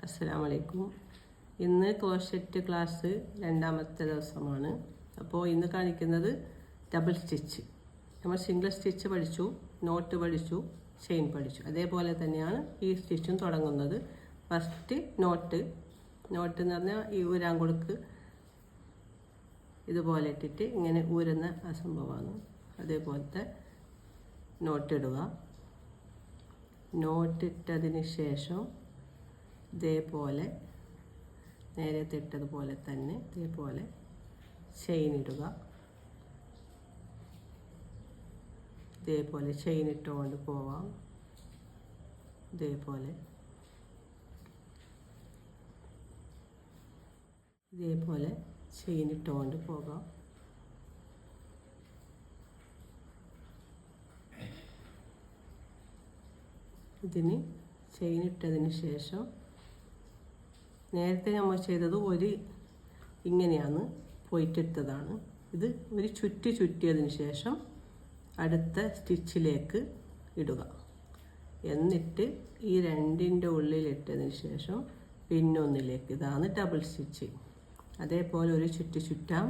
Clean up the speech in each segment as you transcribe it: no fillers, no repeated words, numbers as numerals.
അസ്സലാമലൈക്കും. ഇന്ന് crochet class രണ്ടാമത്തെ ദിവസമാണ്. അപ്പോൾ ഇന്ന് കാണിക്കുന്നത് ഡബിൾ സ്റ്റിച്ച്. നമ്മൾ സിംഗിൾ സ്റ്റിച്ച് പഠിച്ചു, നോട്ട് പഠിച്ചു, ചെയിൻ പഠിച്ചു. അതേപോലെ തന്നെയാണ് ഈ സ്റ്റിച്ചും തുടങ്ങുന്നത്. ഫസ്റ്റ് നോട്ട് എന്ന് പറഞ്ഞാൽ ഈ ഊരാങ്കൊടുക്ക് ഇതുപോലെ ഇട്ടിട്ട് ഇങ്ങനെ ഊരുന്ന ആ സംഭവമാണ്. അതേപോലത്തെ നോട്ടിടുക. നോട്ടിട്ടതിന് ശേഷം ഇതേപോലെ നേരത്തെ ഇട്ടതുപോലെ തന്നെ ഇതേപോലെ ചെയിൻ ഇടുക. ഇതേപോലെ ചെയിൻ ഇട്ടുകൊണ്ട് പോവാം. ഇതേപോലെ ചെയിൻ ഇട്ടുകൊണ്ട് പോകാം. ഇതിന് ചെയിൻ ഇട്ടതിന് ശേഷം നേരത്തെ നമ്മൾ ചെയ്തത് ഇങ്ങനെയാണ് പോയിട്ടിട്ടതാണ്. ഇത് ചുറ്റിയതിന് ശേഷം അടുത്ത സ്റ്റിച്ചിലേക്ക് ഇടുക. എന്നിട്ട് ഈ രണ്ടിൻ്റെ ഉള്ളിലിട്ടതിന് ശേഷം പിന്നൊന്നിലേക്ക്. ഇതാണ് ഡബിൾ സ്റ്റിച്ച്. അതേപോലെ ഒരു ചുറ്റാം,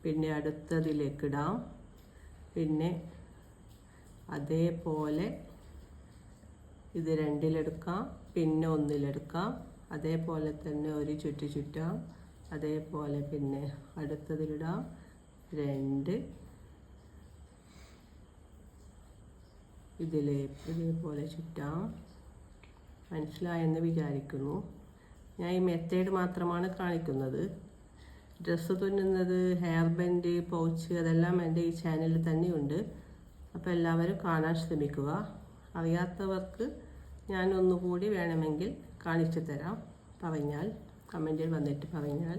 പിന്നെ അടുത്തതിലേക്ക് ഇടാം, പിന്നെ അതേപോലെ ഇത് രണ്ടിലെടുക്കാം, പിന്നെ ഒന്നിലെടുക്കാം, അതേപോലെ തന്നെ ഒരു ചുറ്റാം, അതേപോലെ പിന്നെ അടുത്തതിലിടാം, രണ്ട്, ഇതേപോലെ ചുറ്റാം. മനസ്സിലായെന്ന് വിചാരിക്കുന്നു. ഞാൻ ഈ മെത്തേഡ് മാത്രമാണ് കാണിക്കുന്നത്. ഡ്രസ്സ് തുന്നുന്നത്, ഹെയർ ബാൻഡ്, പൗച്ച് അതെല്ലാം എൻ്റെ ഈ ചാനലിൽ തന്നെയുണ്ട്. അപ്പോൾ എല്ലാവരും കാണാൻ ശ്രമിക്കുക. അറിയാത്തവർക്ക് ഞാൻ ഒന്നുകൂടി വേണമെങ്കിൽ കാണിച്ചു തരാം. കമൻറ്റിൽ വന്നിട്ട് പറഞ്ഞാൽ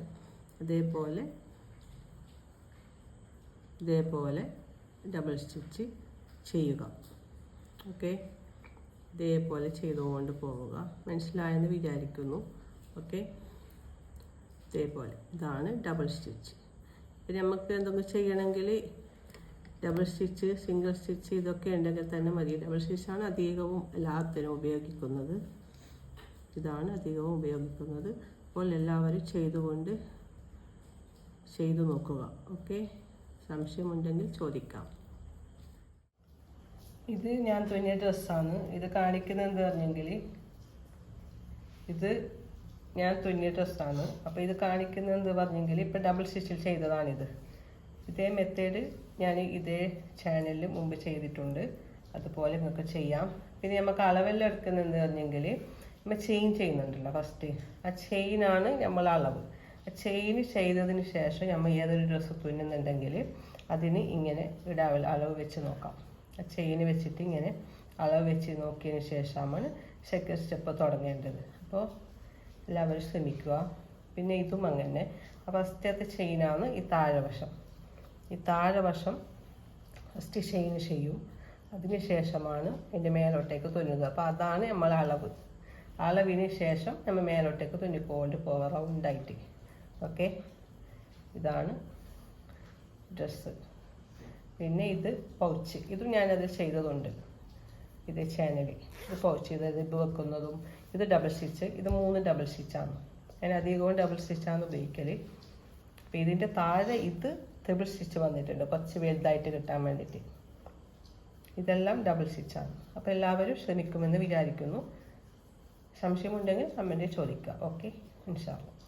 ഇതേപോലെ ഡബിൾ സ്റ്റിച്ച് ചെയ്യുക. ഓക്കെ, ഇതേപോലെ ചെയ്തുകൊണ്ട് പോവുക. മനസ്സിലായെന്ന് വിചാരിക്കുന്നു. ഓക്കെ, ഇതാണ് ഡബിൾ സ്റ്റിച്ച്. പിന്നെ നമുക്ക് എന്തെങ്കിലും ചെയ്യണമെങ്കിൽ ഡബിൾ സ്റ്റിച്ച്, സിംഗിൾ സ്റ്റിച്ച് ഇതൊക്കെ ഉണ്ടെങ്കിൽ തന്നെ മതി. ഡബിൾ സ്റ്റിച്ചാണ് അധികവും എല്ലാത്തിനും ഉപയോഗിക്കുന്നത്. ഇതാണ് അധികവും ഉപയോഗിക്കുന്നത്. അപ്പോൾ എല്ലാവരും ചെയ്തു നോക്കുക. ഓക്കെ, സംശയമുണ്ടെങ്കിൽ ചോദിക്കാം. ഇത് ഞാൻ തുന്നിയ ഡ്രസ്സാണ്. ഇത് കാണിക്കുന്നത് എന്താ പറഞ്ഞെങ്കിൽ ഇത് ഞാൻ തുന്നിയ ഡ്രസ്സാണ്. അപ്പോൾ ഇത് കാണിക്കുന്നത് എന്താ പറഞ്ഞെങ്കിൽ ഇപ്പം ഡബിൾ സ്റ്റിച്ചിൽ ചെയ്തതാണിത്. ഇതേ മെത്തേഡ് ഞാൻ ഇതേ ചാനലിൽ മുമ്പ് ചെയ്തിട്ടുണ്ട്. അതുപോലെ നിങ്ങൾക്ക് ചെയ്യാം. പിന്നെ നമുക്ക് അളവെല്ലാം എടുക്കുന്നത് എന്താ പറഞ്ഞെങ്കിൽ നമ്മൾ ചെയിൻ ചെയ്യുന്നുണ്ടല്ലോ ഫസ്റ്റ്, ആ ചെയിനാണ് നമ്മൾ അളവ്. ആ ചെയിൻ ചെയ്തതിന് ശേഷം നമ്മൾ ഏതൊരു ഡ്രസ്സ് തുന്നുന്നുണ്ടെങ്കിൽ അതിന് ഇങ്ങനെ അളവ് വെച്ച് നോക്കാം. ആ ചെയിൻ വെച്ചിട്ട് ഇങ്ങനെ അളവ് വെച്ച് നോക്കിയതിന് ശേഷമാണ് സെക്കൻഡ് സ്റ്റെപ്പ് തുടങ്ങേണ്ടത്. അപ്പോൾ എല്ലാവരും ശ്രമിക്കുക. പിന്നെ ഇതും അങ്ങനെ. ഫസ്റ്റത്തെ ചെയിനാണ് ഈ താഴെവശം. ഈ താഴെവശം ഫസ്റ്റ് ചെയിൻ ചെയ്യും. അതിന് ശേഷമാണ് ഇതിൻ്റെ മേലോട്ടേക്ക് തുന്നുക. അപ്പോൾ അതാണ് നമ്മൾ അളവിന് ശേഷം നമ്മൾ മേലോട്ടേക്ക് തുന്നിക്കൊണ്ട് പോകാം റൗണ്ടായിട്ട്. ഓക്കെ, ഇതാണ് ഡ്രസ്സ്. പിന്നെ ഇത് പൗച്ച്. ഇതും ഞാനത് ചെയ്തതുണ്ട് ഇത് ചാനലിൽ. ഇത് പൗച്ച്, ഇത് റിബ് വെക്കുന്നതും. ഇത് ഡബിൾ സ്റ്റിച്ച്. ഇത് 3 ഡബിൾ സ്റ്റിച്ചാണ്. ഞാൻ അധികവും ഡബിൾ സ്റ്റിച്ചാണ് ഉപയോഗിക്കൽ. അപ്പോൾ ഇതിൻ്റെ താഴെ ഇത് ട്രിപ്പിൾ സ്റ്റിച്ച് വന്നിട്ടുണ്ട്, കുറച്ച് വലുതായിട്ട് കിട്ടാൻ വേണ്ടിയിട്ട്. ഇതെല്ലാം ഡബിൾ സ്റ്റിച്ചാണ്. അപ്പോൾ എല്ലാവരും ശ്രമിക്കുമെന്ന് വിചാരിക്കുന്നു. സംശയമുണ്ടെങ്കിൽ കമൻറ്റിൽ ചോദിക്കുക. ഓക്കെ, ഇൻഷാ അല്ലാഹ്.